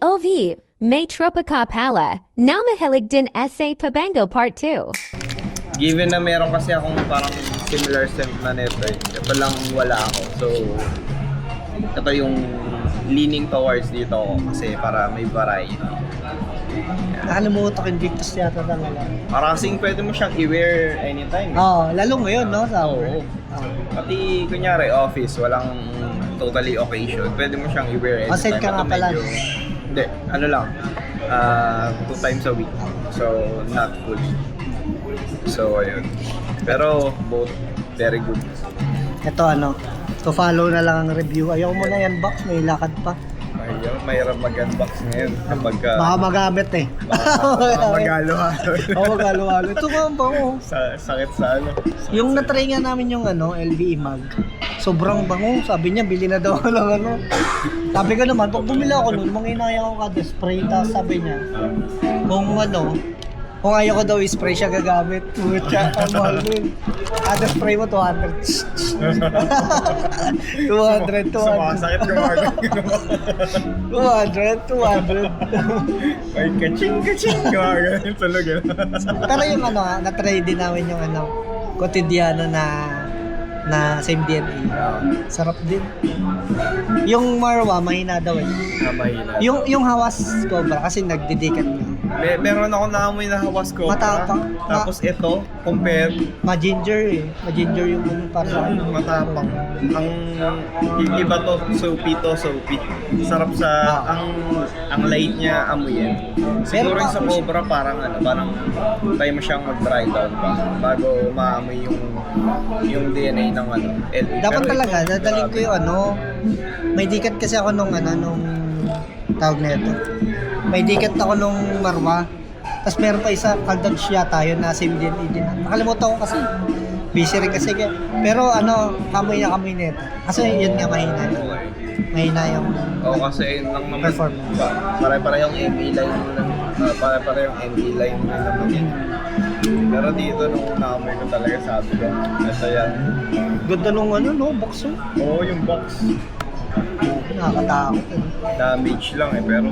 OV, May Tropica Pala, now mahilig din essay Pabango Part 2. Given na meron kasi akong parang similar scent na nito eh. Ito lang wala ako. So, ito yung leaning towards dito ako kasi para may variety. Nakalimutan ko yung Victus yata talaga. Para kasing pwede mo siyang i-wear anytime. Oo, lalo ngayon, no? Sa Oo. Pati kunyari office, walang totally occasion. Pwede mo siyang i-wear anytime. Aside ka nga Ito pala. Hindi, ano lang. 2 times a week. So, not full. So, ayun. Pero, both very good. Ito ano, to follow na lang ang review. Ayaw mo na yan box, may lakad pa. Ayun, mayroon mag-unbox ngayon kapag Baka magamit eh. baka magalo-halo. Oo, magalo-halo. Ito nga ang bango. Sakit sa ano. Yung natry nga namin yung ano, LVE mag. Sobrang bango. Sabi niya, bili na daw ako ng ano. Sabi ko naman, pag bumili ako nun, manginayang ako kada spray. Tapos sabi niya, kung ano, kung ayaw ko daw i-spray siya gagamit. Putya, ang mahal nun. Kada spray mo, 200. 200. Sumasakit yung mga 200. Ay, kaching, gumagano talaga. Pero yung ano, na-try din namin yung ano, kotidiano na same DNA. Sarap din. Yung Marwa, mahina daw eh. Mahina. Yung Hawas Cobra, kasi nagdidikat niya. Meron ako naamoy na hawas ko. Matapang. Tapos ito, compare. Ma-ginger eh. Ma-ginger yung ano para sa ano. Matapang. Yung iba to, soapy. Sarap sa, ang light niya amoyin. Siguro Pero yung sa Cobra parang try mo siyang mag-dry down pa bago maamoy yung DNA ng ano. Dapat Pero talaga, ito, dadaling ko yung ano. May dikat kasi ako nung tawag na ito. May dikat ako nung Marwa. Tapos meron pa isa, Caldage yata yun na same DNA din. Nakalimutan ko kasi. Busy rin kasi. Pero ano, kamoy na nito. Kasi yun nga mahina. Okay. Mahina yung Kasi yun lang naman. performance. Pare-parehong ME line mo lang. Pare-parehong ME line mo naman yun. Pero dito nung naamoy ko talaga sabi ko, ito yan. Ganda nung ano, no? Box oh. Oo, yung box. Nakakatakot. Damage lang pero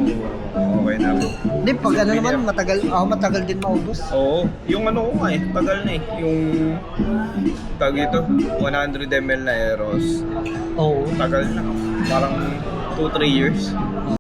okay na. Hindi, pag ano naman, matagal din maubos. Oo, yung ano ko nga tagal na yung tag ito, 100 ml na Eros. Oo. Tagal na. Parang 2-3 years.